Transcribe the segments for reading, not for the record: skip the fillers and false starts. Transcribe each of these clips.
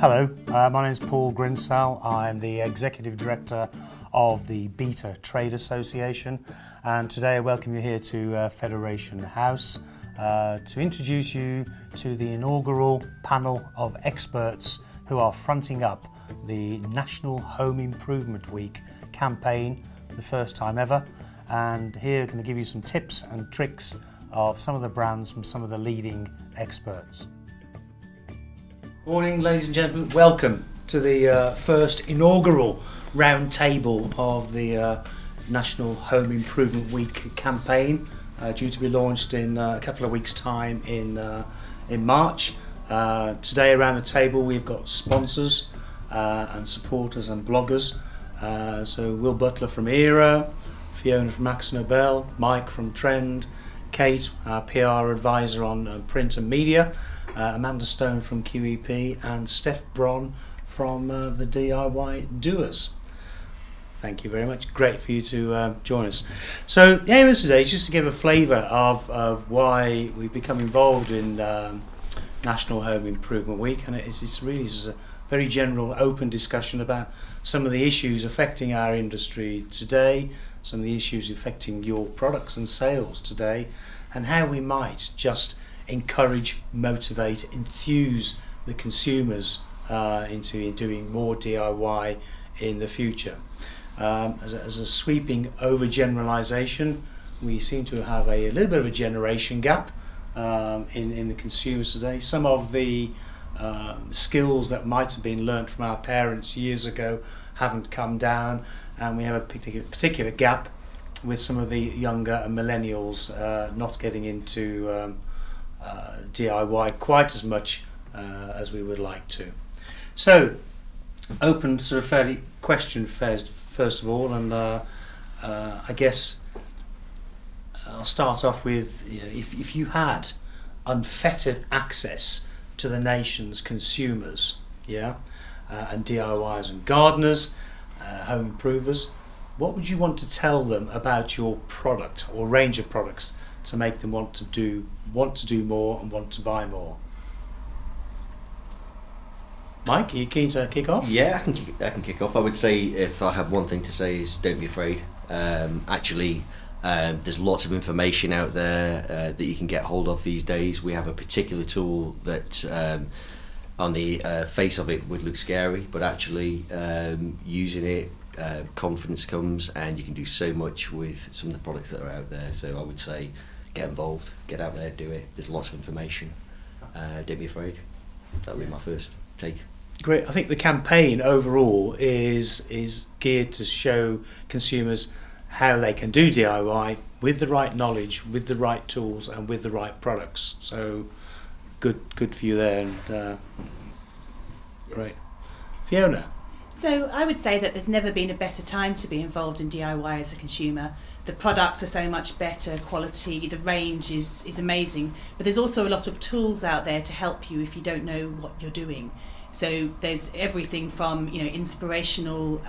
Hello, my name is Paul Grinsell. I'm the Executive Director of the Beta Trade Association, and today I welcome you here to Federation House to introduce you to the inaugural panel of experts who are fronting up the National Home Improvement Week campaign, the first time ever, and here I'm going to give you some tips and tricks of some of the brands from some of the leading experts. Morning, ladies and gentlemen. Welcome to the first inaugural round table of the National Home Improvement Week campaign, due to be launched in a couple of weeks' time in March. Today around the table we've got sponsors and supporters and bloggers. So Will Butler from ERA, Fiona from AkzoNobel, Mike from Trend, Kate, our PR advisor on print and media, Amanda Stone from QEP, and Steph Bron from the DIY Doers. Thank you very much. Great for you to join us. So the aim of today is just to give a flavour of why we've become involved in National Home Improvement Week, and it's really just a very general, open discussion about some of the issues affecting our industry today, some of the issues affecting your products and sales today, and how we might just encourage, motivate, enthuse the consumers into doing more DIY in the future. As a sweeping overgeneralisation, we seem to have a little bit of a generation gap in the consumers today. Some of the skills that might have been learnt from our parents years ago haven't come down, and we have a particular gap with some of the younger millennials not getting into DIY quite as much as we would like to. So, open sort of fairly question first of all, and I guess I'll start off with, if you had unfettered access to the nation's consumers, and DIYers and gardeners, home improvers, what would you want to tell them about your product or range of products to make them want to do more and want to buy more? Mike, are you keen to kick off? Yeah, I can kick off. I would say, if I have one thing to say, is don't be afraid. There's lots of information out there that you can get hold of these days. We have a particular tool that on the face of it would look scary, but actually using it, confidence comes, and you can do so much with some of the products that are out there. So I would say, get involved, get out there, do it. There's lots of information. Don't be afraid. That would be my first take. Great. I think the campaign overall is geared to show consumers how they can do DIY with the right knowledge, with the right tools, and with the right products. So good for you there. And great. Fiona. So I would say that there's never been a better time to be involved in DIY as a consumer. The products are so much better quality, the range is amazing, but there's also a lot of tools out there to help you if you don't know what you're doing. So there's everything from inspirational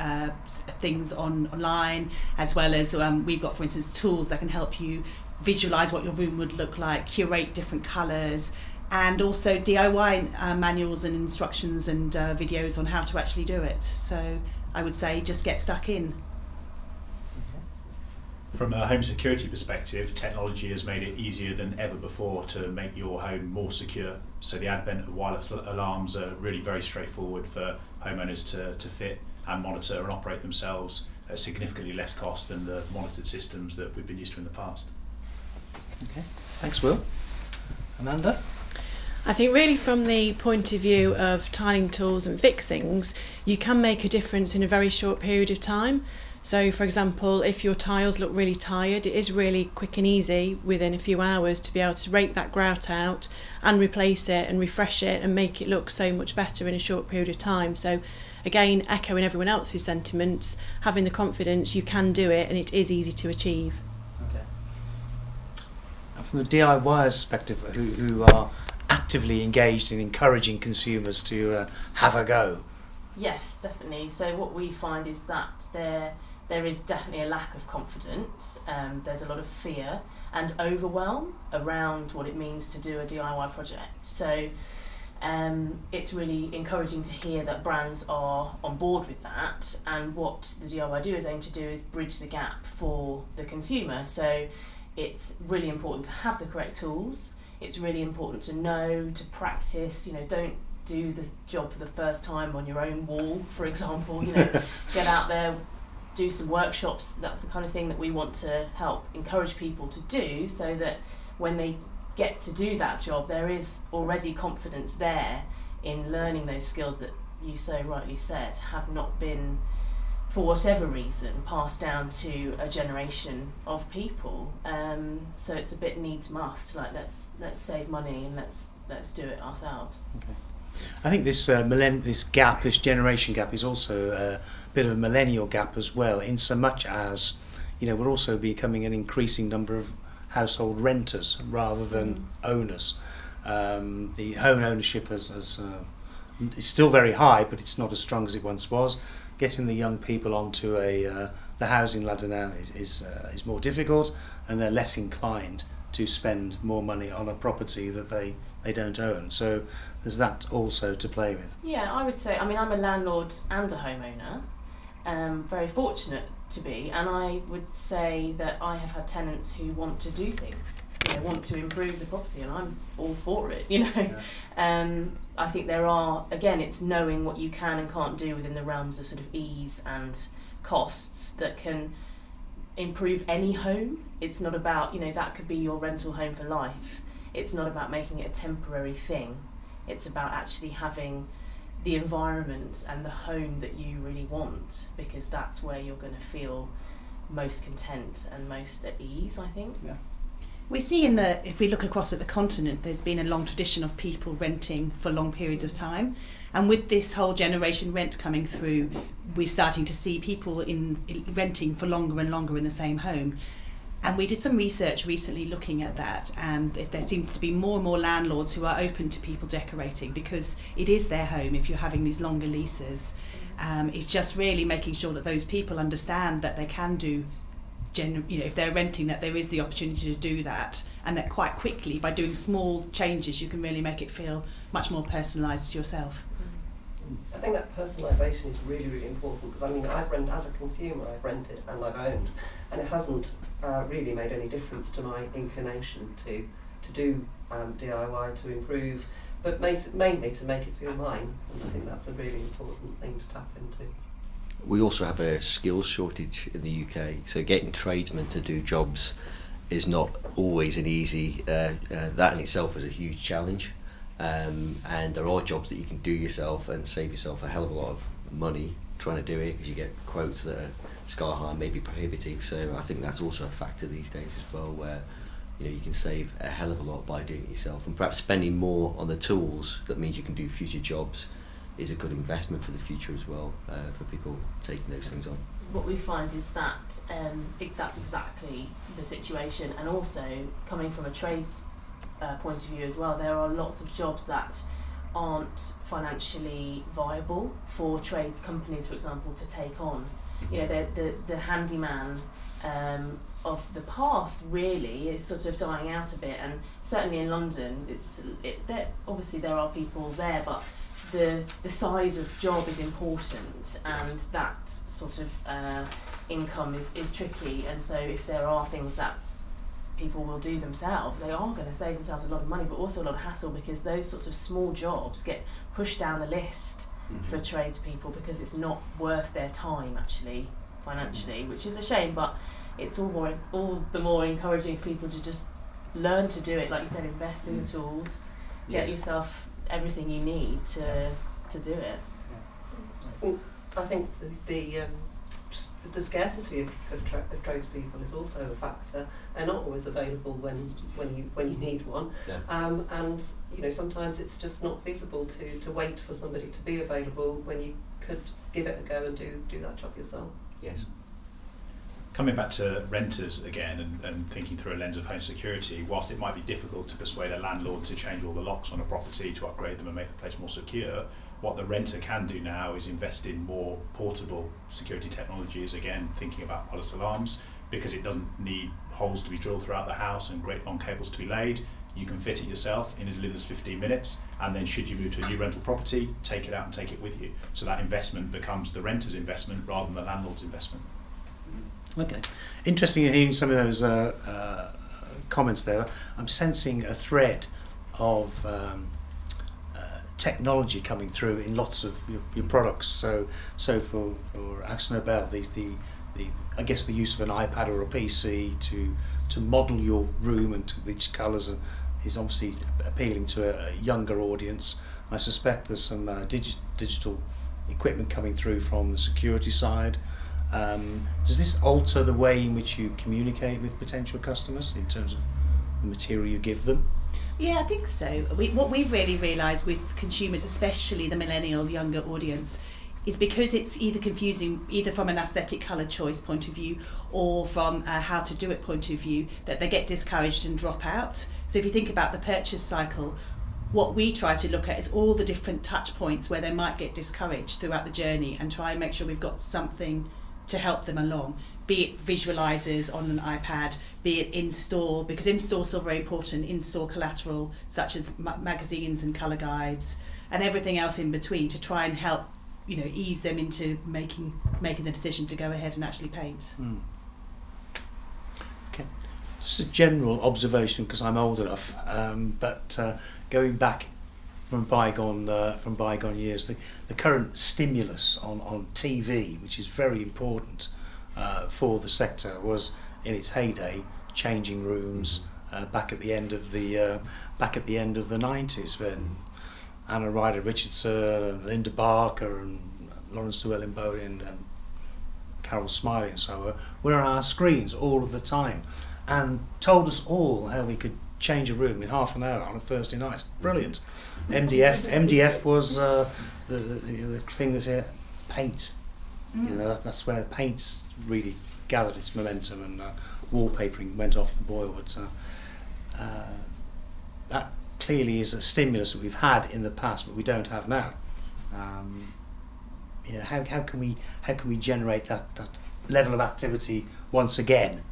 things online, as well as we've got, for instance, tools that can help you visualize what your room would look like, curate different colors, and also DIY manuals and instructions and videos on how to actually do it. So I would say just get stuck in. From a home security perspective, technology has made it easier than ever before to make your home more secure. So the advent of wireless alarms are really very straightforward for homeowners to fit and monitor and operate themselves at significantly less cost than the monitored systems that we've been used to in the past. Okay, thanks Will. Amanda? I think really from the point of view of tiling tools and fixings, you can make a difference in a very short period of time. So for example, if your tiles look really tired, it is really quick and easy within a few hours to be able to rake that grout out and replace it and refresh it and make it look so much better in a short period of time. So again, echoing everyone else's sentiments, having the confidence you can do it and it is easy to achieve. Okay. And from the DIYers perspective, who are actively engaged in encouraging consumers to have a go. Yes, definitely. So what we find is that there is definitely a lack of confidence. There's a lot of fear and overwhelm around what it means to do a DIY project. So It's really encouraging to hear that brands are on board with that, and what the DIY Do is aim to do is bridge the gap for the consumer. So it's really important to have the correct tools. It's really important to know, to practice. Don't do the job for the first time on your own wall, for example. Get out there, do some workshops. That's the kind of thing that we want to help encourage people to do, so that when they get to do that job, there is already confidence there in learning those skills that you so rightly said have not been, for whatever reason, passed down to a generation of people. So it's a bit needs must. Like let's save money and let's do it ourselves. Okay. I think this this generation gap, is also a bit of a millennial gap as well, in so much as we're also becoming an increasing number of household renters rather than owners. The home ownership is still very high, but it's not as strong as it once was. Getting the young people onto the housing ladder now is more difficult, and they're less inclined to spend more money on a property that they don't own. So there's that also to play with. Yeah, I would say, I'm a landlord and a homeowner, very fortunate to be, and I would say that I have had tenants who want to do things, want to improve the property, and I'm all for it, Yeah. I think there are, again, it's knowing what you can and can't do within the realms of sort of ease and costs that can improve any home. It's not about, that could be your rental home for life. It's not about making it a temporary thing. It's about actually having the environment and the home that you really want, because that's where you're going to feel most content and most at ease, I think. Yeah. We see if we look across at the continent, there's been a long tradition of people renting for long periods of time. And with this whole generation rent coming through, we're starting to see people in renting for longer and longer in the same home. And we did some research recently looking at that, and there seems to be more and more landlords who are open to people decorating, because it is their home if you're having these longer leases. It's just really making sure that those people understand that they can do, if they're renting, that there is the opportunity to do that, and that quite quickly, by doing small changes, you can really make it feel much more personalised to yourself. I think that personalisation is really, really important, because I've rented as a consumer, I've rented and I've owned, and it hasn't really made any difference to my inclination to do DIY, to improve, but mainly to make it feel mine, and I think that's a really important thing to tap into. We also have a skills shortage in the UK, so getting tradesmen to do jobs is not always an easy, that in itself is a huge challenge. And there are jobs that you can do yourself and save yourself a hell of a lot of money trying to do it, because you get quotes that are sky high, maybe prohibitive. So I think that's also a factor these days as well, where you can save a hell of a lot by doing it yourself, and perhaps spending more on the tools that means you can do future jobs is a good investment for the future as well, for people taking those things on. What we find is that that's exactly the situation, and also coming from a trades point of view as well, there are lots of jobs that aren't financially viable for trades companies, for example, to take on. The handyman of the past really is sort of dying out a bit, and certainly in London, obviously there are people there, but the size of job is important, and that sort of income is tricky. And so if there are things that people will do themselves, they are going to save themselves a lot of money, but also a lot of hassle, because those sorts of small jobs get pushed down the list for tradespeople, because it's not worth their time actually financially, which is a shame. But it's all the more encouraging for people to just learn to do it, like you said, invest in the tools, get yourself everything you need to do it. I think the scarcity of tradespeople is also a factor. They're not always available when you need one, and sometimes it's just not feasible to wait for somebody to be available when you could give it a go and do that job yourself. Yes. Coming back to renters again, and thinking through a lens of home security, whilst it might be difficult to persuade a landlord to change all the locks on a property, to upgrade them and make the place more secure, what the renter can do now is invest in more portable security technologies, again thinking about wireless alarms, because it doesn't need holes to be drilled throughout the house and great long cables to be laid. You can fit it yourself in as little as 15 minutes, and then should you move to a new rental property, take it out and take it with you. So that investment becomes the renter's investment rather than the landlord's investment. Okay. Interesting in hearing some of those comments there. I'm sensing a thread of technology coming through in lots of your products. So for Akzo Nobel, the I guess the use of an iPad or a PC to model your room and to which colours is obviously appealing to a younger audience. I suspect there's some digital equipment coming through from the security side. Does this alter the way in which you communicate with potential customers in terms of the material you give them? Yeah, I think so. What we've really realised with consumers, especially the millennial younger audience, is because it's either confusing, either from an aesthetic colour choice point of view or from a how to do it point of view, that they get discouraged and drop out. So if you think about the purchase cycle, what we try to look at is all the different touch points where they might get discouraged throughout the journey and try and make sure we've got something to help them along, be it visualizers on an iPad, be it in-store, because in-store is still very important, in-store collateral such as magazines and colour guides and everything else in between to try and help, you know, ease them into making the decision to go ahead and actually paint. Okay, just a general observation because I'm old enough, but going back from bygone years, the current stimulus on TV, which is very important for the sector, was in its heyday changing rooms back at the end of the 90s when Anna Ryder Richardson, Linda Barker and Lawrence Llewellyn-Bowen and Carol Smiley and so on were on our screens all of the time and told us all how we could change a room in half an hour on a Thursday night. Brilliant. MDF was the thing that's here, paint. You know, that's where paint's really gathered its momentum and wallpapering went off the boil. But that clearly is a stimulus that we've had in the past, but we don't have now. You know, how can we generate that level of activity once again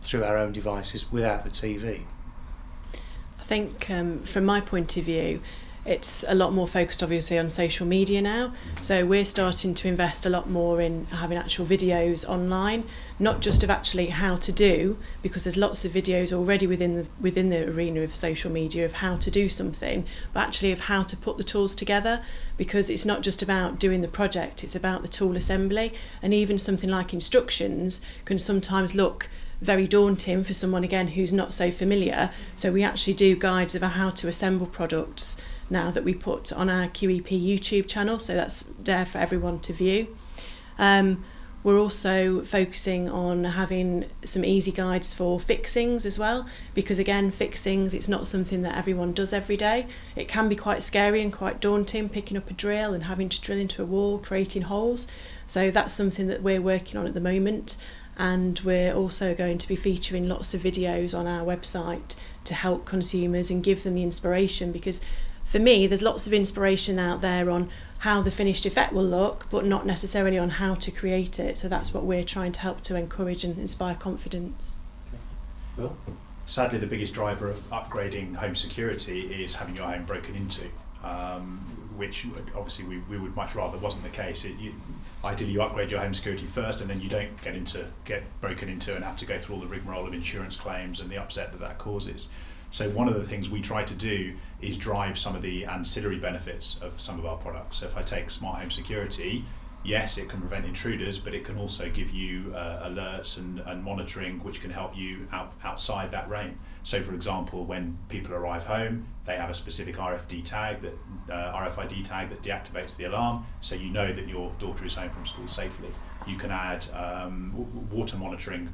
through our own devices without the TV? I think from my point of view, it's a lot more focused obviously on social media now. So we're starting to invest a lot more in having actual videos online, not just of actually how to do, because there's lots of videos already within the arena of social media of how to do something, but actually of how to put the tools together, because it's not just about doing the project, it's about the tool assembly, and even something like instructions can sometimes look very daunting for someone again who's not so familiar. So we actually do guides of how to assemble products now that we put on our QEP YouTube channel, so that's there for everyone to view. We're also focusing on having some easy guides for fixings as well, because again, fixings, it's not something that everyone does every day. It can be quite scary and quite daunting, picking up a drill and having to drill into a wall, creating holes. So that's something that we're working on at the moment. And we're also going to be featuring lots of videos on our website to help consumers and give them the inspiration, because for me there's lots of inspiration out there on how the finished effect will look, but not necessarily on how to create it. So that's what we're trying to help to encourage and inspire confidence. Well, sadly the biggest driver of upgrading home security is having your home broken into, which obviously we would much rather wasn't the case. Ideally you upgrade your home security first and then you don't get broken into and have to go through all the rigmarole of insurance claims and the upset that causes. So one of the things we try to do is drive some of the ancillary benefits of some of our products. So if I take smart home security, yes, it can prevent intruders, but it can also give you alerts and monitoring which can help you outside that range. So for example, when people arrive home, they have a specific RFID tag that deactivates the alarm, so you know that your daughter is home from school safely. You can add water monitoring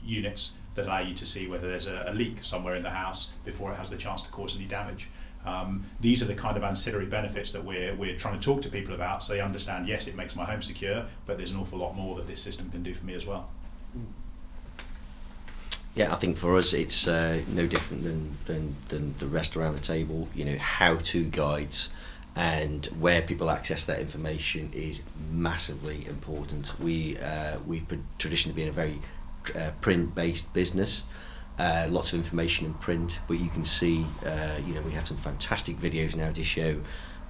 units that allow you to see whether there's a leak somewhere in the house before it has the chance to cause any damage. These are the kind of ancillary benefits that we're trying to talk to people about, so they understand, yes, it makes my home secure, but there's an awful lot more that this system can do for me as well. Yeah, I think for us it's no different than the rest around the table. You know, how-to guides and where people access that information is massively important. We've traditionally been a very print-based business, lots of information in print, but you can see, we have some fantastic videos now to show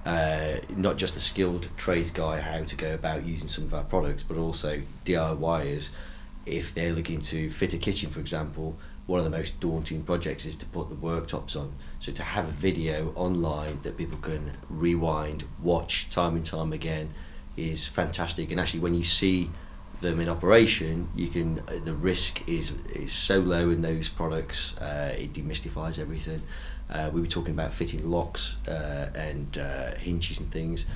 not just the skilled trades guy how to go about using some of our products, but also DIYers, if they're looking to fit a kitchen, for example. One of the most daunting projects is to put the worktops on. So to have a video online that people can rewind, watch time and time again is fantastic. And actually when you see them in operation, the risk is so low in those products, it demystifies everything. We were talking about fitting locks and hinges and things.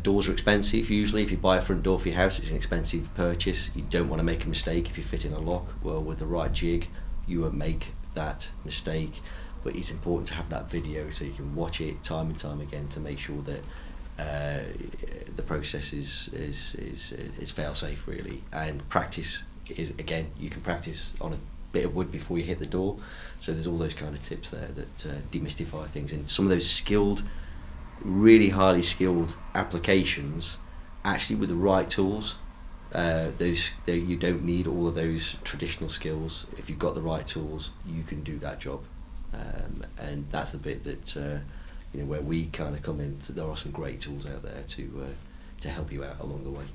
Doors are expensive usually. If you buy a front door for your house, it's an expensive purchase. You don't want to make a mistake if you're fitting a lock. Well, with the right jig, you won't make that mistake. But it's important to have that video so you can watch it time and time again to make sure that the process is fail safe really. And practice is, again, you can practice on a bit of wood before you hit the door. So there's all those kind of tips there that demystify things. And some of those skilled, really highly skilled applications, actually with the right tools, you don't need all of those traditional skills. If you've got the right tools, you can do that job. And that's the bit that where we kind of come in. There are some great tools out there to help you out along the way.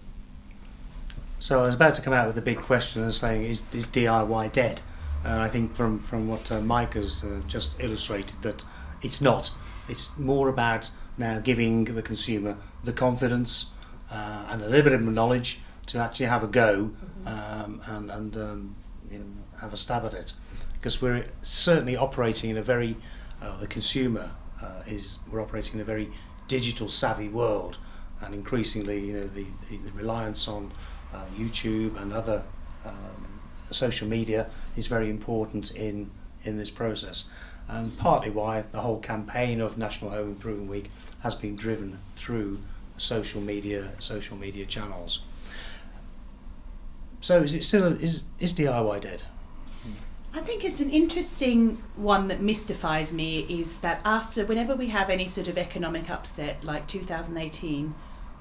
So I was about to come out with a big question and saying, is DIY dead? And I think from what Mike has just illustrated, that it's not. It's more about now giving the consumer the confidence and a little bit of knowledge to actually have a go and have a stab at it. Because we're certainly operating in a very, the consumer we're operating in a very digital savvy world, and increasingly, the reliance on YouTube and other social media is very important in this process, and partly why the whole campaign of National Home Improvement Week has been driven through social media channels. So is DIY dead? I think it's an interesting one that mystifies me, is that whenever we have any sort of economic upset like 2018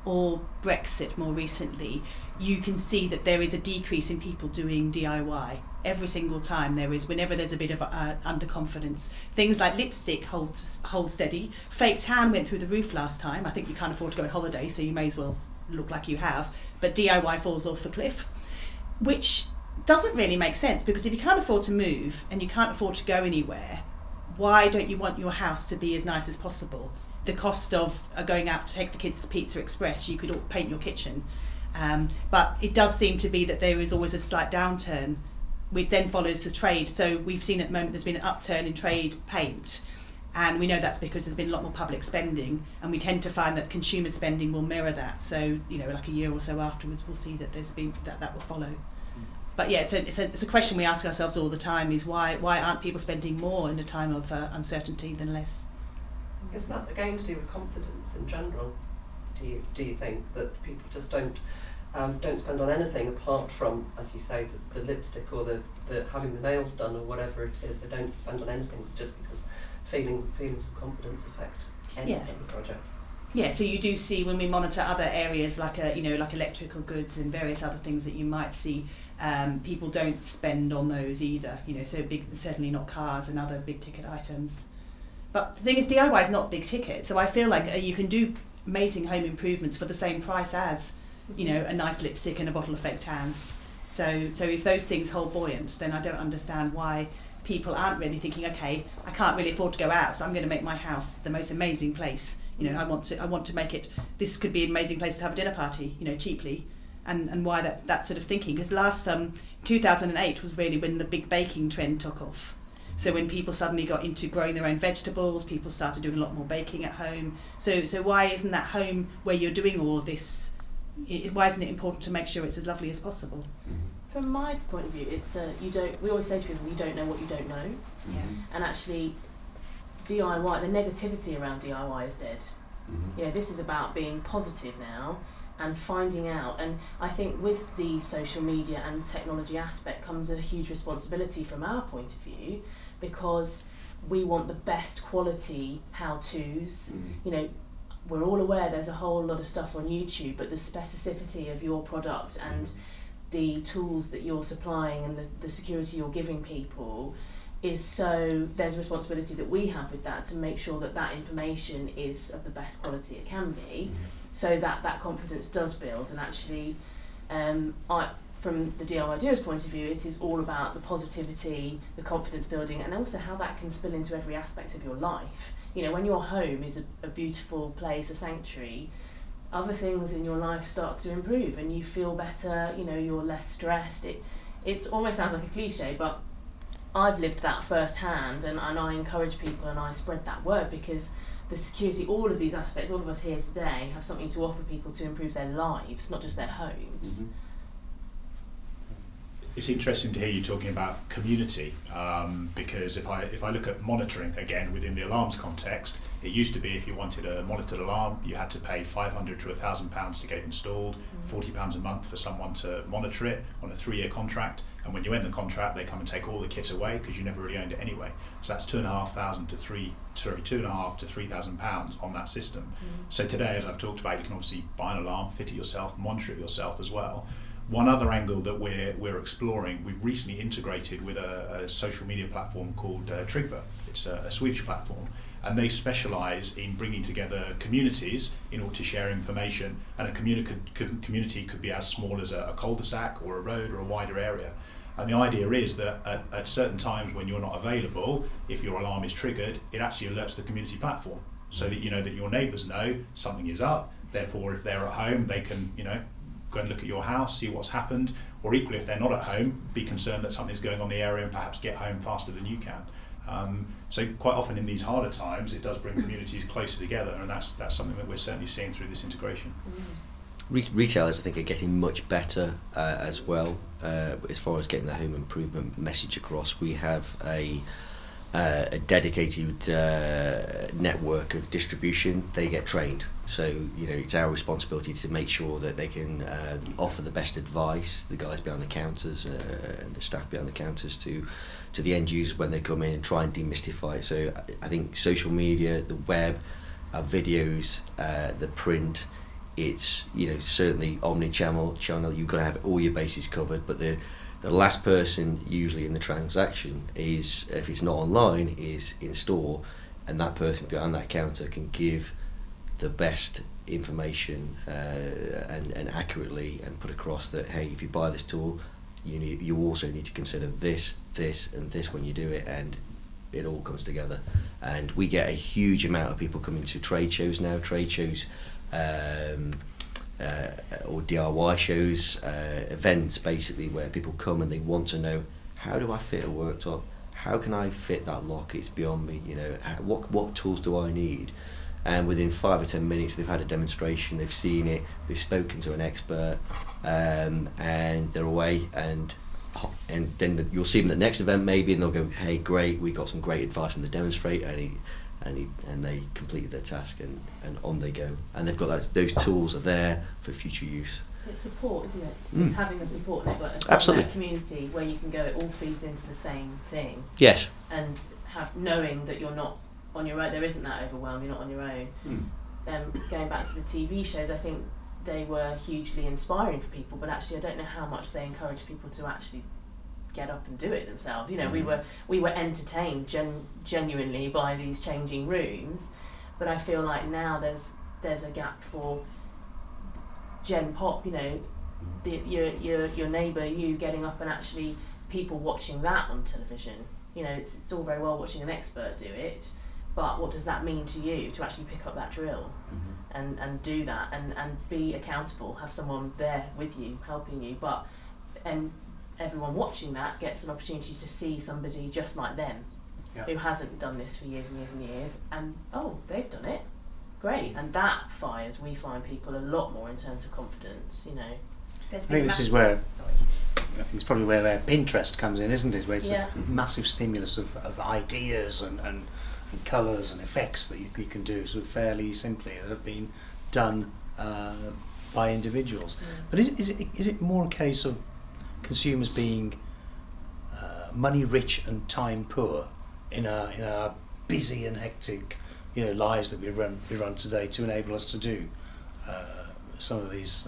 or Brexit more recently, you can see that there is a decrease in people doing DIY. Every single time there is, whenever there's a bit of underconfidence. Things like lipstick hold steady. Fake tan went through the roof last time. I think you can't afford to go on holiday, so you may as well look like you have. But DIY falls off the cliff, which doesn't really make sense, because if you can't afford to move and you can't afford to go anywhere, why don't you want your house to be as nice as possible? The cost of going out to take the kids to Pizza Express, you could paint your kitchen. But it does seem to be that there is always a slight downturn, which then follows the trade. So we've seen at the moment there's been an upturn in trade paint, and we know that's because there's been a lot more public spending, and we tend to find that consumer spending will mirror that. So like a year or so afterwards, we'll see that that will follow. But yeah, it's a question we ask ourselves all the time: is why aren't people spending more in a time of uncertainty than less? Is that again to do with confidence in general? Do you think that people just don't spend on anything apart from, as you say, the lipstick or the having the nails done or whatever it is? They don't spend on anything just because feelings of confidence affect any project. Yeah, so you do see when we monitor other areas like like electrical goods and various other things that you might see, people don't spend on those either. Certainly not cars and other big ticket items. But the thing is, DIY is not big ticket, so I feel like you can do amazing home improvements for the same price as a nice lipstick and a bottle of fake tan. So if those things hold buoyant, then I don't understand why people aren't really thinking, okay, I can't really afford to go out, so I'm going to make my house the most amazing place. I want to make it. This could be an amazing place to have a dinner party, cheaply, and why that sort of thinking? Because last 2008 was really when the big baking trend took off. So when people suddenly got into growing their own vegetables, people started doing a lot more baking at home. So why isn't that home where you're doing all of this? Why isn't it important to make sure it's as lovely as possible? From my point of view, it's we always say to people, you don't know what you don't know. Yeah. And actually, DIY, the negativity around DIY is dead. This is about being positive now and finding out. And I think with the social media and technology aspect comes a huge responsibility from our point of view, because we want the best quality how-tos. We're all aware there's a whole lot of stuff on YouTube, but the specificity of your product and the tools that you're supplying and the security you're giving people is so there's a responsibility that we have with that to make sure that that information is of the best quality it can be, so that that confidence does build. And actually, from the DIY doer's point of view, it is all about the positivity, the confidence building, and also how that can spill into every aspect of your life. You know, when your home is a beautiful place, a sanctuary, other things in your life start to improve and you feel better, you know, you're less stressed. It almost sounds like a cliche, but I've lived that firsthand, and I encourage people and I spread that word, because the security, all of these aspects, all of us here today have something to offer people to improve their lives, not just their homes. Mm-hmm. It's interesting to hear you talking about community, because if I look at monitoring again within the alarms context, it used to be if you wanted a monitored alarm, you had to pay £500 to £1,000 to get it installed, £40 a month for someone to monitor it on a 3-year contract, and when you end the contract, they come and take all the kit away because you never really owned it anyway. So that's £2,500 to £3,000 on that system. So today, as I've talked about, you can obviously buy an alarm, fit it yourself, monitor it yourself as well. One other angle that we're exploring, we've recently integrated with a social media platform called Trigva. It's a Swedish platform, and they specialise in bringing together communities in order to share information. And a community could be as small as a cul-de-sac or a road or a wider area. And the idea is that at certain times when you're not available, if your alarm is triggered, it actually alerts the community platform, so that you know that your neighbours know something is up. Therefore, if they're at home, they can, you know, go and look at your house, see what's happened, or equally if they're not at home, be concerned that something's going on in the area and perhaps get home faster than you can. So quite often in these harder times, it does bring communities closer together, and that's something that we're certainly seeing through this integration. Retailers, I think, are getting much better as well as far as getting the home improvement message across. We have a dedicated network of distribution. They get trained, so you know it's our responsibility to make sure that they can offer the best advice, the guys behind the counters and the staff behind the counters, to the end users when they come in, and try and demystify it. So I think social media, the web, our videos, the print, it's, you know, certainly omni-channel. You've got to have all your bases covered, but the last person usually in the transaction is, if it's not online, is in store, and that person behind that counter can give the best information and accurately, and put across that, hey, if you buy this tool, you also need to consider this, this and this when you do it, and it all comes together. And we get a huge amount of people coming to trade shows now, or DIY shows, events basically, where people come and they want to know, how do I fit a worktop? How can I fit that lock? It's beyond me. You know, what tools do I need? And within 5 or 10 minutes, they've had a demonstration, they've seen it, they've spoken to an expert, and they're away. And then you'll see them at the next event maybe, and they'll go, hey, great, we got some great advice from the demonstrator, and they completed their task, and on they go. And they've got those tools are there for future use. It's support, isn't it? It's having a support network, Absolutely. A community where you can go, it all feeds into the same thing. Yes. And knowing that you're not on your own, there isn't that overwhelm, you're not on your own. Going back to the TV shows, I think they were hugely inspiring for people, but actually I don't know how much they encourage people to actually get up and do it themselves. You know, we were entertained genuinely by these changing rooms, but I feel like now there's a gap for Gen Pop. You know, your neighbour, you getting up and actually people watching that on television. You know, it's all very well watching an expert do it, but what does that mean to you to actually pick up that drill and do that and be accountable, have someone there with you helping you, and everyone watching that gets an opportunity to see somebody just like them who hasn't done this for years and years and years, and they've done it, great, and that we find people a lot more in terms of confidence, you know. I think this is where I think it's probably where Pinterest comes in, isn't it? Where it's a massive stimulus of ideas and colours and effects that you can do sort of fairly simply, that have been done by individuals. But is it more a case of consumers being money rich and time poor in our busy and hectic, you know, lives that we run today, to enable us to do some of these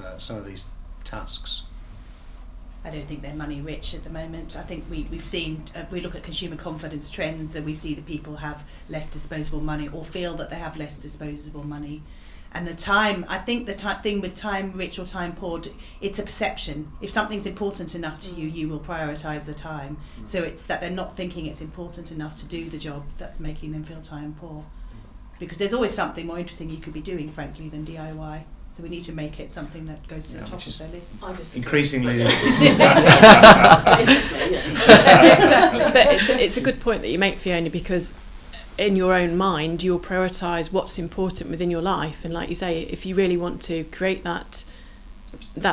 tasks? I don't think they're money rich at the moment. I think we've seen, we look at consumer confidence trends, that we see that people have less disposable money or feel that they have less disposable money. And the time, I think the thing with time rich or time poor, it's a perception. If something's important enough to you, you will prioritise the time. So it's that they're not thinking it's important enough to do the job that's making them feel time poor. Because there's always something more interesting you could be doing, frankly, than DIY. So we need to make it something that goes to the top of their list. I just Increasingly, it's just me, yeah. Exactly. But it's a good point that you make, Fiona, because in your own mind you'll prioritise what's important within your life, and like you say, if you really want to create that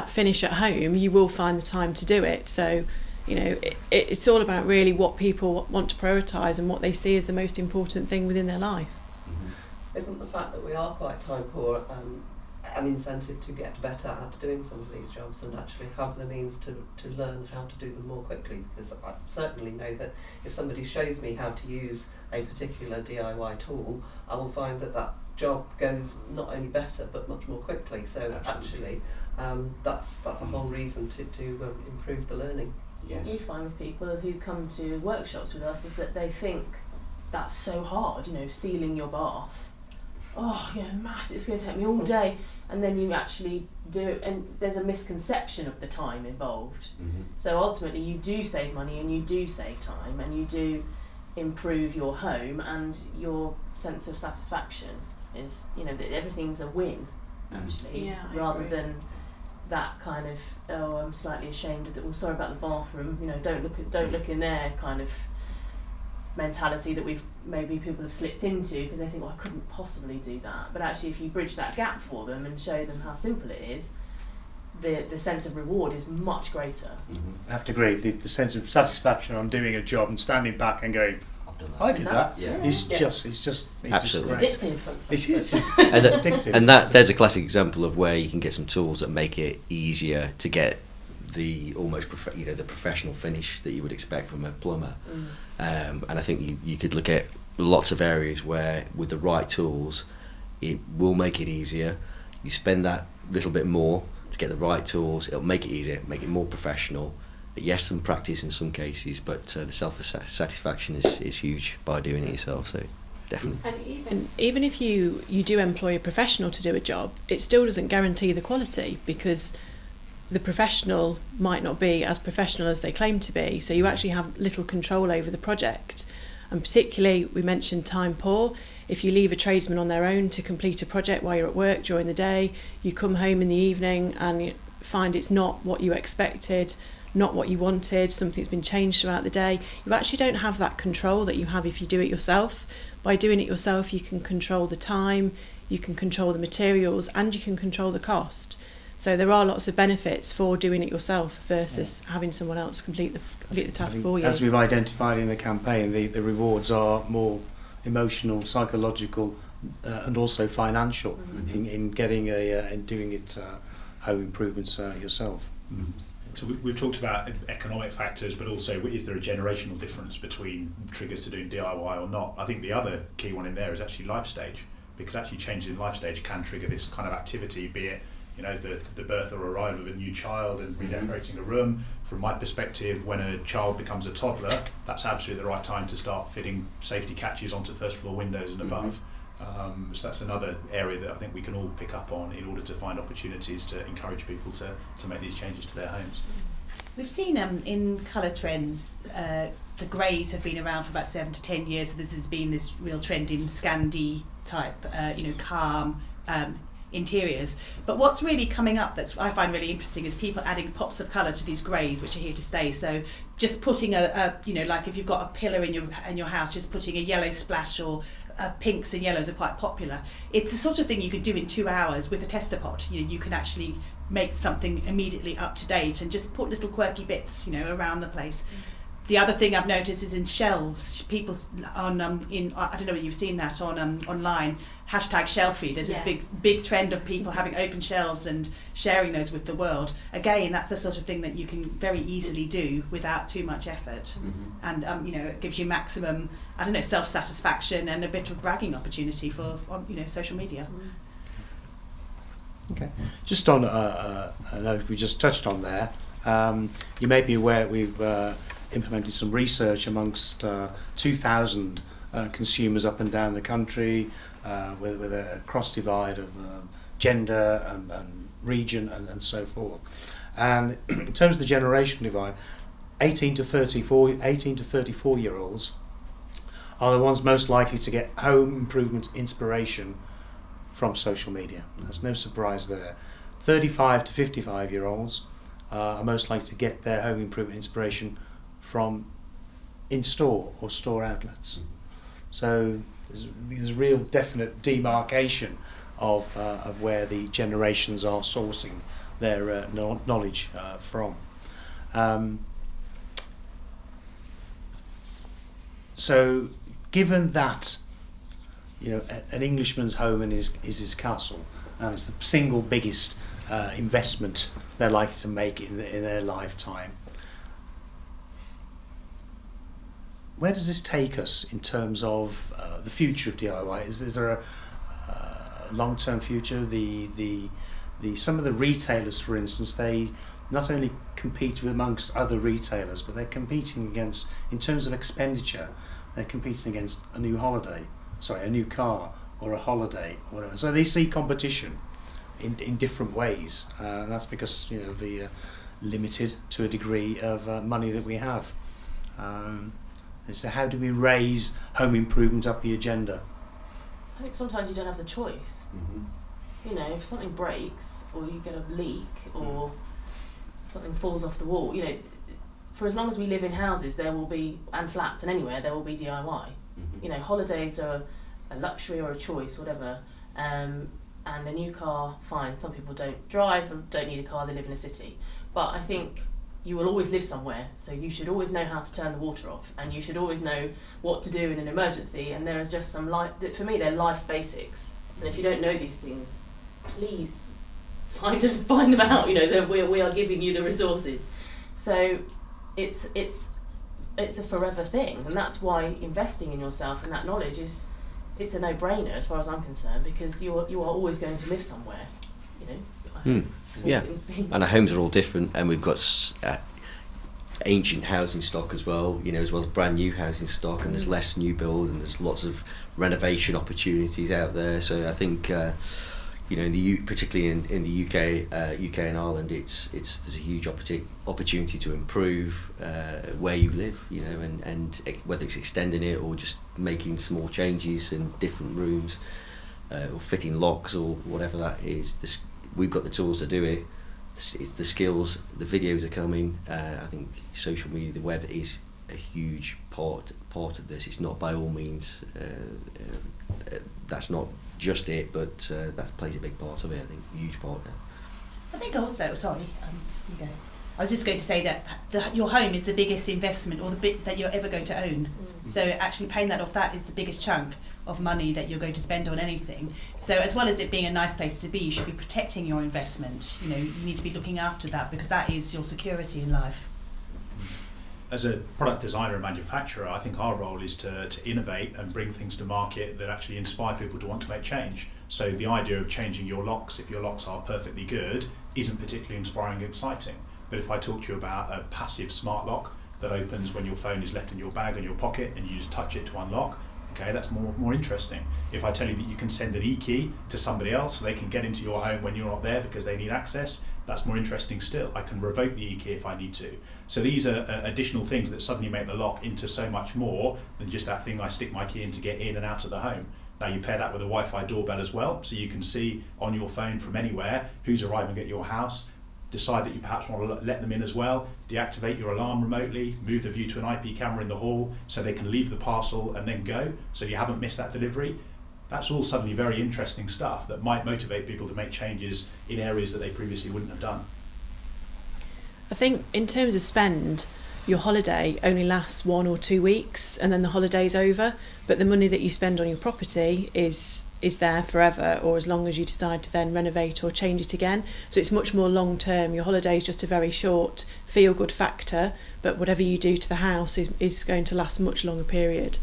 finish at home, you will find the time to do it. So it's all about really what people want to prioritise and what they see as the most important thing within their life. Isn't the fact that we are quite time poor an incentive to get better at doing some of these jobs and actually have the means to learn how to do them more quickly? Because I certainly know that if somebody shows me how to use a particular DIY tool, I will find that job goes not only better but much more quickly. So actually that's a whole reason to improve the learning. What we find with people who come to workshops with us is that they think that's so hard, sealing your bath. Oh, massive, it's going to take me all day. And then you actually do it, and there's a misconception of the time involved. Mm-hmm. So ultimately you do save money and you do save time and you do improve your home, and your sense of satisfaction is, that everything's a win, actually, Yeah, I rather agree. than that kind of, oh, I'm slightly ashamed of it, sorry about the bathroom, don't look in there kind of mentality that maybe people have slipped into, because they think, well, I couldn't possibly do that. But actually, if you bridge that gap for them and show them how simple it is, the sense of reward is much greater. Mm-hmm. I have to agree, the sense of satisfaction on doing a job and standing back and going, I've done I did that. Yeah. It's Yeah. just Absolutely. great. It's addictive. It is. And It's that- addictive. And there's a classic example of where you can get some tools that make it easier to get the almost the professional finish that you would expect from a plumber. And I think you could look at lots of areas where with the right tools it will make it easier. You spend that little bit more to get the right tools, it'll make it easier, make it more professional. Yes, some practice in some cases, but the self-satisfaction is huge by doing it yourself, so definitely. And even if you do employ a professional to do a job, it still doesn't guarantee the quality, because the professional might not be as professional as they claim to be, so you actually have little control over the project. And particularly, we mentioned time poor. If you leave a tradesman on their own to complete a project while you're at work during the day, you come home in the evening and you find it's not what you expected, not what you wanted, something's been changed throughout the day, you actually don't have that control that you have if you do it yourself. By doing it yourself, you can control the time, you can control the materials, and you can control the cost. So there are lots of benefits for doing it yourself versus having someone else complete the task for you. As we've identified in the campaign, the rewards are more emotional, psychological, and also financial in getting and doing it home improvements yourself. So we've talked about economic factors, but also is there a generational difference between triggers to doing DIY or not? I think the other key one in there is actually life stage, because actually changes in life stage can trigger this kind of activity, be it the birth or arrival of a new child and redecorating a room. From my perspective, when a child becomes a toddler, that's absolutely the right time to start fitting safety catches onto first floor windows and above. So that's another area that I think we can all pick up on in order to find opportunities to encourage people to make these changes to their homes. We've seen in colour trends, the greys have been around for about 7 to 10 years. So there's been this real trend in Scandi type, calm interiors. But what's really coming up that I find really interesting is people adding pops of colour to these greys, which are here to stay. So just putting like if you've got a pillar in your house, just putting a yellow splash, or pinks and yellows are quite popular. It's the sort of thing you could do in 2 hours with a tester pot. You can actually make something immediately up to date and just put little quirky bits, around the place. The other thing I've noticed is in shelves, people on I don't know whether you've seen that on online, #shelfie. There's this big trend of people having open shelves and sharing those with the world. Again, that's the sort of thing that you can very easily do without too much effort, and it gives you maximum self-satisfaction and a bit of bragging opportunity for social media. Okay. Just on a note we just touched on there, You may be aware we've implemented some research amongst 2,000 consumers up and down the country with a cross divide of gender and region and so forth. And in terms of the generation divide, 18 to 34 year olds are the ones most likely to get home improvement inspiration from social media. There's no surprise there. 35 to 55 year olds are most likely to get their home improvement inspiration from in-store or store outlets. So there's a real definite demarcation of where the generations are sourcing their knowledge from. So given that, you know, an Englishman's home is his castle, and it's the single biggest investment they're likely to make in their lifetime, where does this take us in terms of the future of DIY? Is there a long-term future? Some of the retailers, for instance, they not only compete with amongst other retailers, but they're competing against, in terms of expenditure, they're competing against a new car or a holiday or whatever. So they see competition in different ways. And that's because, you know, the limited to a degree of money that we have. So how do we raise home improvement up the agenda? I think sometimes you don't have the choice. You know, if something breaks or you get a leak or something falls off the wall, you know, for as long as we live in houses, there will be, and flats and anywhere, there will be DIY. You know, holidays are a luxury or a choice, whatever. And a new car, fine. Some people don't drive or don't need a car, they live in a city. But I think you will always live somewhere, so you should always know how to turn the water off, and you should always know what to do in an emergency. And there is just some life, for me, they're life basics. And if you don't know these things, please find them out. You know, we are giving you the resources. So it's a forever thing, and that's why investing in yourself and that knowledge it's a no-brainer as far as I'm concerned, because you are always going to live somewhere. You know. Yeah, and our homes are all different, and we've got ancient housing stock as well, you know, as well as brand new housing stock, and there's less new build, and there's lots of renovation opportunities out there. So I think, you know, particularly in the UK and Ireland, there's a huge opportunity to improve where you live, you know, and whether it's extending it or just making small changes in different rooms, or fitting locks or whatever that is. We've got the tools to do it. It's the skills, the videos are coming. I think social media, the web is a huge part of this. It's not by all means, that's not just it, but that plays a big part of it, I think, a huge part now. I think also, sorry, you go. I was just going to say that your home is the biggest investment, or the bit that you're ever going to own. So actually paying that off, that is the biggest chunk of money that you're going to spend on anything. So as well as it being a nice place to be, you should be protecting your investment. You know, you need to be looking after that, because that is your security in life. As a product designer and manufacturer, I think our role is to innovate and bring things to market that actually inspire people to want to make change. So the idea of changing your locks, if your locks are perfectly good, isn't particularly inspiring and exciting. But if I talk to you about a passive smart lock that opens when your phone is left in your bag or your pocket and you just touch it to unlock, okay, that's more interesting. If I tell you that you can send an e-key to somebody else so they can get into your home when you're not there because they need access, that's more interesting still. I can revoke the e-key if I need to. So these are additional things that suddenly make the lock into so much more than just that thing I stick my key in to get in and out of the home. Now you pair that with a Wi-Fi doorbell as well, so you can see on your phone from anywhere who's arriving at your house, decide that you perhaps want to let them in as well, deactivate your alarm remotely, move the view to an IP camera in the hall so they can leave the parcel and then go, so you haven't missed that delivery. That's all suddenly very interesting stuff that might motivate people to make changes in areas that they previously wouldn't have done. I think in terms of spend, your holiday only lasts 1 or 2 weeks and then the holiday's over, but the money that you spend on your property is there forever, or as long as you decide to then renovate or change it again. So it's much more long term. Your holiday is just a very short feel good factor, but whatever you do to the house is going to last a much longer period.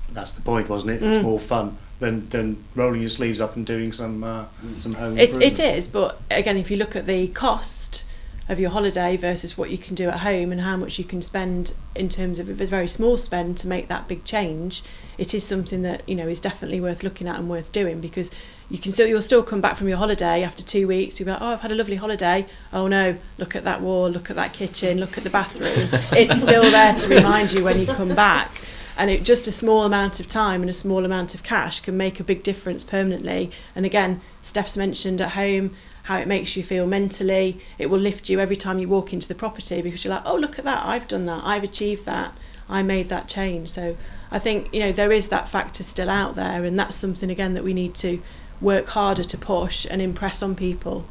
That's the point, wasn't it? It's more fun than rolling your sleeves up and doing some home It improvements. is, but again, if you look at the cost of your holiday versus what you can do at home, and how much you can spend in terms of, if it's a very small spend to make that big change, it is something that, you know, is definitely worth looking at and worth doing, because you'll still come back from your holiday after 2 weeks, you'll be like, oh, I've had a lovely holiday, oh no, look at that wall, look at that kitchen, look at the bathroom. It's still there to remind you when you come back. And just a small amount of time and a small amount of cash can make a big difference permanently. And again, Steph's mentioned at home how it makes you feel mentally. It will lift you every time you walk into the property, because you're like, oh, look at that, I've done that, I've achieved that, I made that change. So I think, you know, there is that factor still out there, and that's something, again, that we need to work harder to push and impress on people.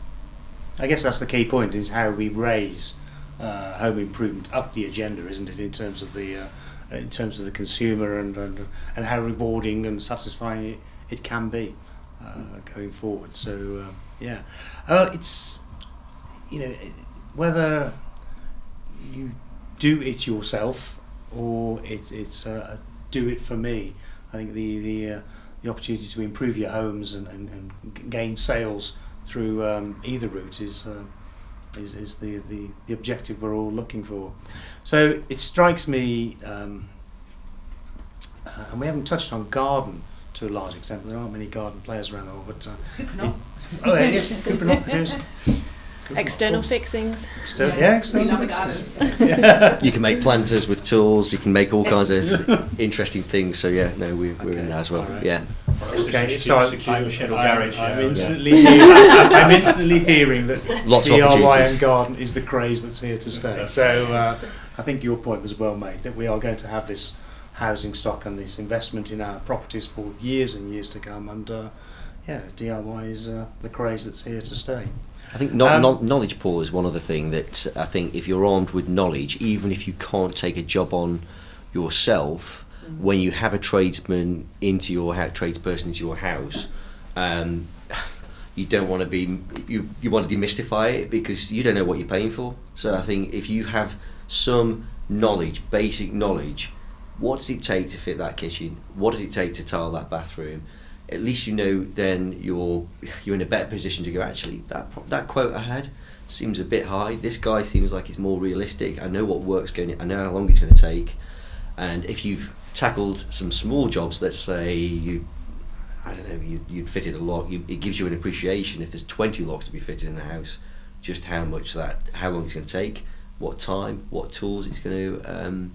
I guess that's the key point, is how we raise home improvement up the agenda, isn't it, in terms of the consumer, and how rewarding and satisfying it can be going forward. So it's, you know, whether you do it yourself or it's do it for me. I think the opportunity to improve your homes and gain sales through either route is the objective we're all looking for. So it strikes me, and we haven't touched on garden to a large extent. There aren't many garden players around the world, but yes, Cooper produce. External fixings. External We love a fixings. You can make planters with tools. You can make all kinds of interesting things. So yeah, no, we're in that as well. All right. Yeah. Okay, so secure your shed or garage. I'm instantly hearing that Lots of DIY opportunities. and garden is the craze that's here to stay. So I think your point was well made, that we are going to have this housing stock and this investment in our properties for years and years to come, and DIY is the craze that's here to stay. I think knowledge, Paul, is one other thing that I think if you're armed with knowledge, even if you can't take a job on yourself, when you have a tradesperson into your house, you don't want to be you want to demystify it, because you don't know what you're paying for. So I think if you have some knowledge, basic knowledge, what does it take to fit that kitchen? What does it take to tile that bathroom? At least you know, then you're in a better position to go, actually, that quote I had seems a bit high. This guy seems like he's more realistic. I know what work's going. I know how long it's going to take. And if you've tackled some small jobs, let's say you'd fitted a lock, it gives you an appreciation if there's 20 locks to be fitted in the house, just how long it's going to take, what time, what tools it's going to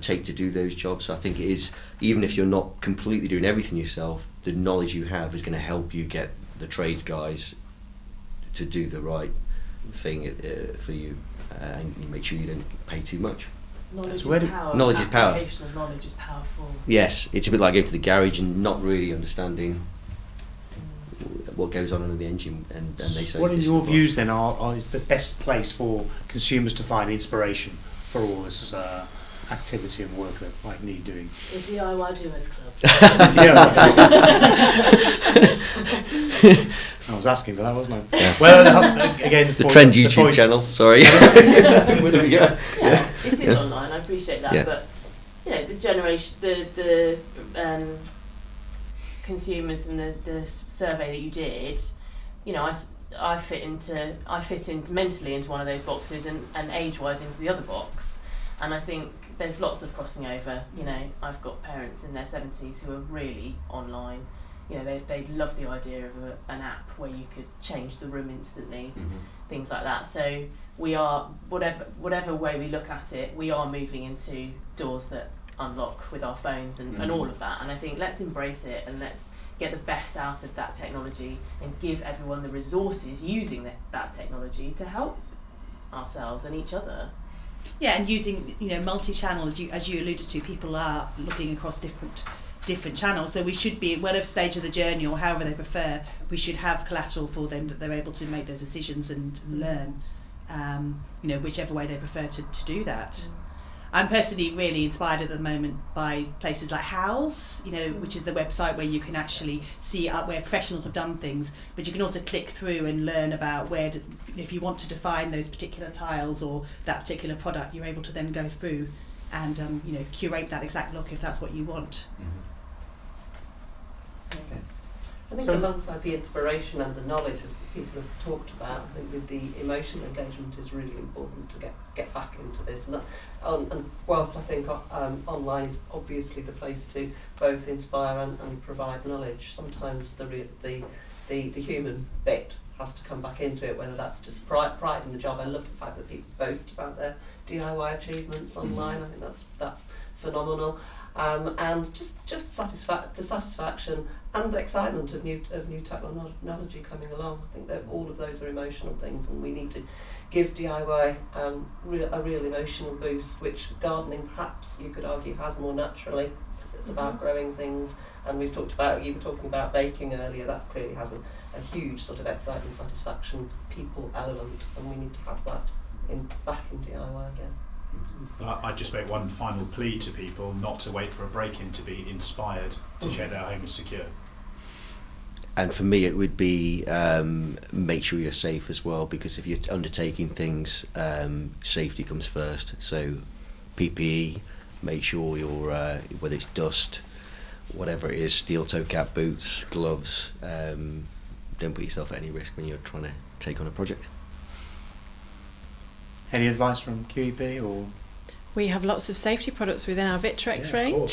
take to do those jobs. So I think it is, even if you're not completely doing everything yourself, the knowledge you have is going to help you get the trades guys to do the right thing for you, and you make sure you don't pay too much. Knowledge So is power. knowledge is power. Application of knowledge is powerful. Yes, it's a bit like going to the garage and not really understanding what goes on under the engine, and they say. What in this your is the views then is the best place for consumers to find inspiration for all this activity and work that might need doing? The DIY Doers Club. I was asking for that, wasn't I? Yeah. Well, again, The Trend YouTube channel, sorry. Yeah, it is online. I appreciate that, Yeah. but you know, the generation, the consumers and the survey that you did, you know, I fit in mentally into one of those boxes, and age-wise into the other box, and I think there's lots of crossing over. You know, I've got parents in their 70s who are really online. You know, they love the idea of an app where you could change the room instantly, things like that. So we are, whatever way we look at it, we are moving into doors that unlock with our phones and all of that. And I think let's embrace it, and let's get the best out of that technology and give everyone the resources using that technology to help ourselves and each other. Yeah, and using, you know, multi-channel, as you alluded to, people are looking across different channels, so we should be, whatever stage of the journey or however they prefer, we should have collateral for them that they're able to make those decisions and learn, you know, whichever way they prefer to do that. I'm personally really inspired at the moment by places like House, you know, which is the website where you can actually see where professionals have done things, but you can also click through and learn about if you want to define those particular tiles or that particular product, you're able to then go through and you know, curate that exact look if that's what you want. I think alongside the inspiration and the knowledge, as the people have talked about, I think with the emotional engagement is really important to get back into this. And, and whilst I think online is obviously the place to both inspire and provide knowledge, sometimes the human bit has to come back into it, whether that's just pride in the job. I love the fact that people boast about their DIY achievements online. I think that's phenomenal. And just the satisfaction and the excitement of new technology coming along. I think that all of those are emotional things, and we need to give DIY a real emotional boost, which gardening perhaps you could argue has more naturally. It's about growing things, and you were talking about baking earlier. That clearly has a huge sort of excitement, satisfaction, people element, and we need to have that back in DIY again. I'd just make one final plea to people not to wait for a break-in to be inspired to share their home is secure. And for me, it would be make sure you're safe as well, because if you're undertaking things, safety comes first. So PPE, make sure you're, whether it's dust, whatever it is, steel toe cap boots, gloves, don't put yourself at any risk when you're trying to take on a project. Any advice from QEP or? We have lots of safety products within our Victrex range,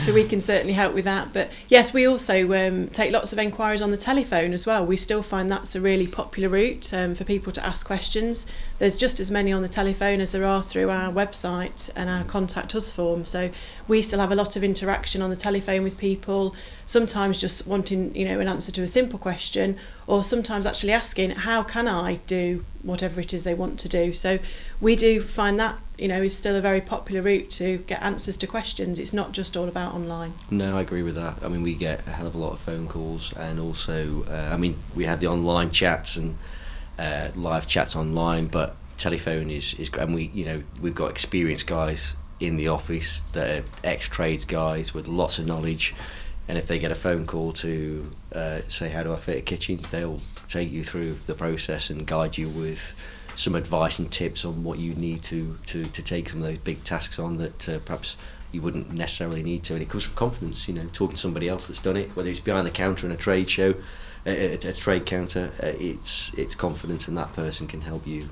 so we can certainly help with that. But yes, we also take lots of enquiries on the telephone as well. We still find that's a really popular route for people to ask questions. There's just as many on the telephone as there are through our website and our Contact Us form. So we still have a lot of interaction on the telephone with people, sometimes just wanting, an answer to a simple question, or sometimes actually asking, how can I do whatever it is they want to do? So we do find that, is still a very popular route to get answers to questions. It's not just all about online. No, I agree with that. I mean, we get a hell of a lot of phone calls, and also, we have the online chats and live chats online, but telephone is and we've got experienced guys in the office that are ex-trades guys with lots of knowledge, and if they get a phone call to say, how do I fit a kitchen, they'll take you through the process and guide you with some advice and tips on what you need to take some of those big tasks on that perhaps you wouldn't necessarily need to. And it comes from confidence, talking to somebody else that's done it, whether it's behind the counter in a trade show, a trade counter, it's confidence, and that person can help you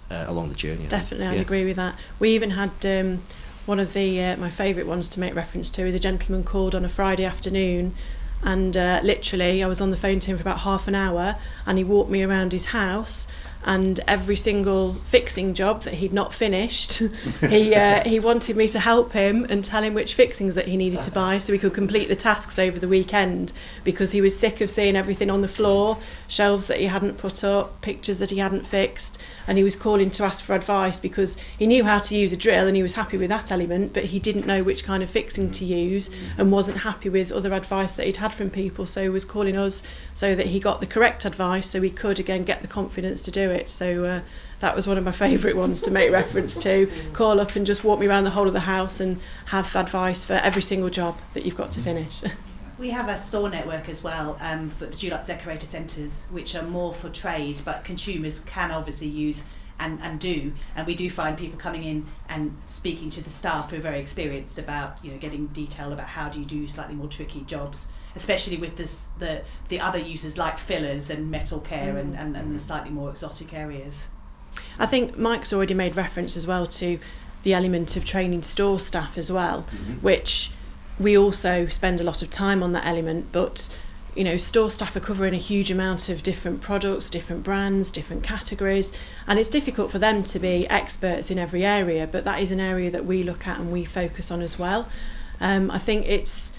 along the journey. Definitely, I'd agree with that. We even had one of the my favourite ones to make reference to is a gentleman called on a Friday afternoon, and literally I was on the phone to him for about half an hour, and he walked me around his house, and every single fixing job that he'd not finished, he wanted me to help him and tell him which fixings that he needed to buy so he could complete the tasks over the weekend, because he was sick of seeing everything on the floor, shelves that he hadn't put up, pictures that he hadn't fixed, and he was calling to ask for advice because he knew how to use a drill and he was happy with that element, but he didn't know which kind of fixing to use and wasn't happy with other advice that he'd had from people, so he was calling us so that he got the correct advice so he could again get the confidence to do it. So that was one of my favourite ones to make reference to. Call up and just walk me around the whole of the house and have advice for every single job that you've got to finish. We have a store network as well for the Dulux Decorator Centres, which are more for trade, but consumers can obviously use and do. And we do find people coming in and speaking to the staff who are very experienced about getting detail about how do you do slightly more tricky jobs, especially with the other users like fillers and metal care and the slightly more exotic areas. I think Mike's already made reference as well to the element of training store staff as well, which we also spend a lot of time on that element, but store staff are covering a huge amount of different products, different brands, different categories, and it's difficult for them to be experts in every area, but that is an area that we look at and we focus on as well. I think it's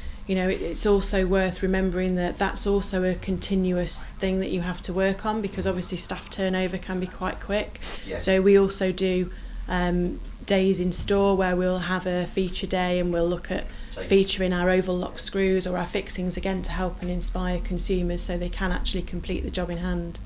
also worth remembering that that's also a continuous thing that you have to work on, because obviously staff turnover can be quite quick. Yes. So we also do days in store where we'll have a feature day and we'll look at featuring our oval lock screws or our fixings again to help and inspire consumers so they can actually complete the job in hand.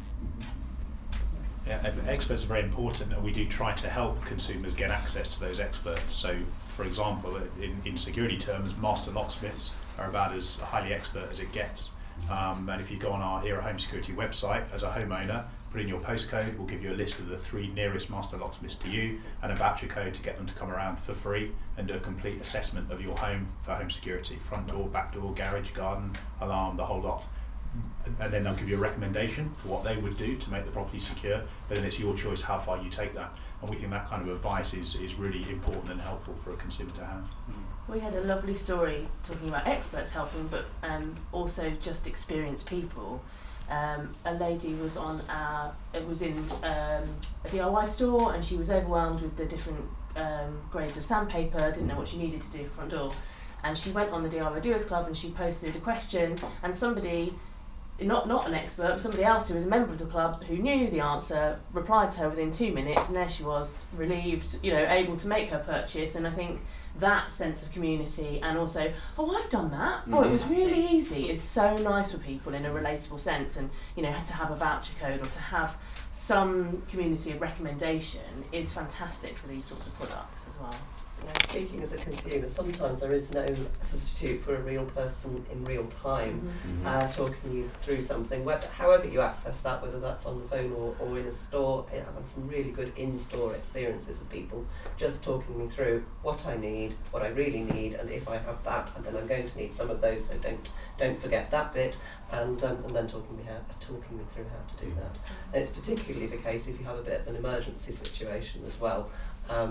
Yeah, experts are very important, and we do try to help consumers get access to those experts. So, for example, in security terms, master locksmiths are about as highly expert as it gets. And if you go on our Era Home Security website as a homeowner, put in your postcode, we'll give you a list of the 3 nearest master locksmiths to you and a voucher code to get them to come around for free and do a complete assessment of your home for home security, front door, back door, garage, garden, alarm, the whole lot. And then they'll give you a recommendation for what they would do to make the property secure, but then it's your choice how far you take that. And we think that kind of advice is really important and helpful for a consumer to have. We had a lovely story talking about experts helping, but also just experienced people. A lady was in a DIY store, and she was overwhelmed with the different grades of sandpaper, didn't know what she needed to do for front door. And she went on the DIY Doers Club and she posted a question, and somebody, not an expert, but somebody else who was a member of the club who knew the answer, replied to her within 2 minutes, and there she was, relieved, able to make her purchase. And I think that sense of community, and also, oh, I've done that, oh, it was really easy, is so nice for people in a relatable sense. And to have a voucher code or to have some community of recommendation is fantastic for these sorts of products as well. Speaking as a consumer, sometimes there is no substitute for a real person in real time talking you through something. However you access that, whether that's on the phone or in a store, I've had some really good in-store experiences of people just talking me through what I need, what I really need, and if I have that, and then I'm going to need some of those, so don't forget that bit, and then talking me through how to do that. And it's particularly the case if you have a bit of an emergency situation as well.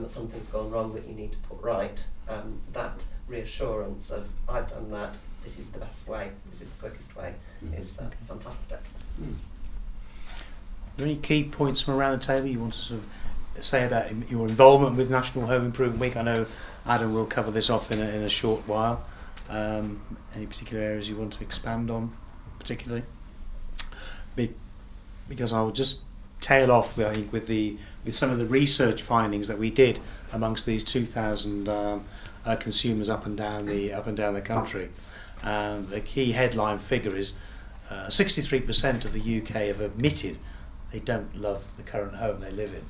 Something's gone wrong that you need to put right, that reassurance of I've done that, this is the best way, this is the quickest way, is fantastic. Are there any key points from around the table you want to sort of say about your involvement with National Home Improvement Week? I know Adam will cover this off in a short while. Any particular areas you want to expand on particularly? Because I will just tail off, I think, with some of the research findings that we did amongst these 2,000 consumers up and down the country. The key headline figure is 63% of the UK have admitted they don't love the current home they live in,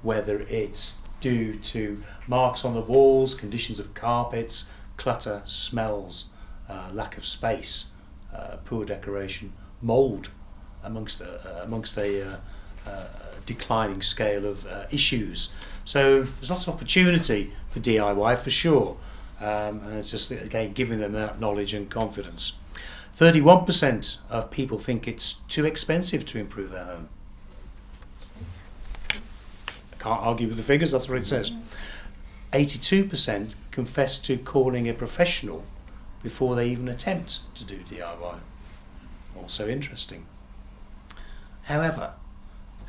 whether it's due to marks on the walls, conditions of carpets, clutter, smells, lack of space, poor decoration, mould, amongst a declining scale of issues. So there's lots of opportunity for DIY for sure, and it's just again giving them that knowledge and confidence. 31% of people think it's too expensive to improve their home. I can't argue with the figures, that's what it says. 82% confess to calling a professional before they even attempt to do DIY. Also interesting. However,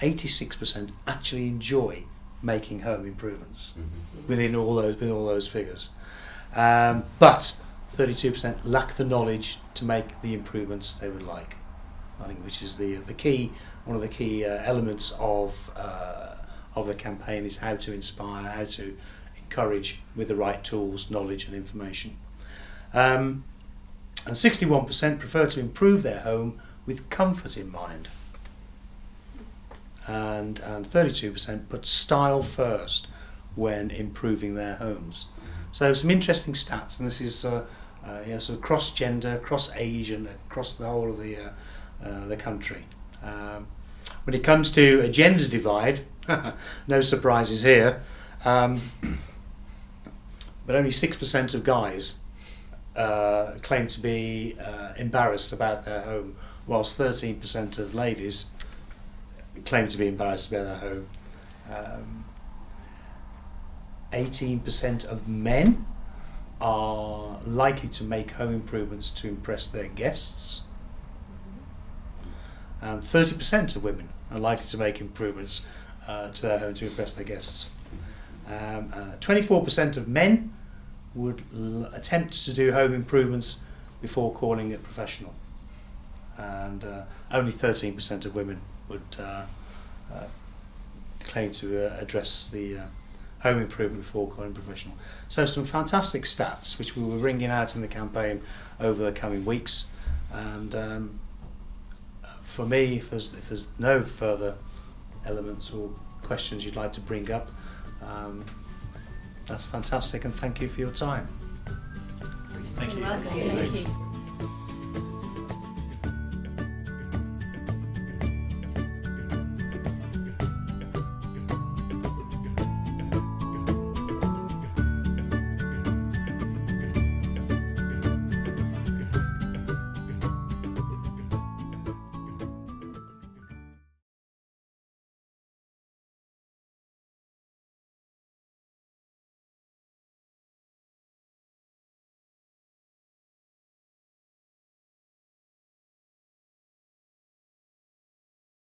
86% actually enjoy making home improvements within all those figures, but 32% lack the knowledge to make the improvements they would like. I think, which is one of the key elements of the campaign, is how to inspire, how to encourage with the right tools, knowledge, and information. And 61% prefer to improve their home with comfort in mind. And 32% put style first when improving their homes. So some interesting stats, and this is sort of cross-gender, cross-age, and across the whole of the country. When it comes to a gender divide, no surprises here, but only 6% of guys claim to be embarrassed about their home, whilst 13% of ladies claim to be embarrassed about their home. 18% of men are likely to make home improvements to impress their guests, and 30% of women are likely to make improvements to their home to impress their guests. 24% of men would attempt to do home improvements before calling a professional, and only 13% of women would claim to address the home improvement before calling professional. So some fantastic stats which we will be bringing out in the campaign over the coming weeks, and for me, if there's no further elements or questions you'd like to bring up, that's fantastic, and thank you for your time. Thank you. You're welcome. Thank you.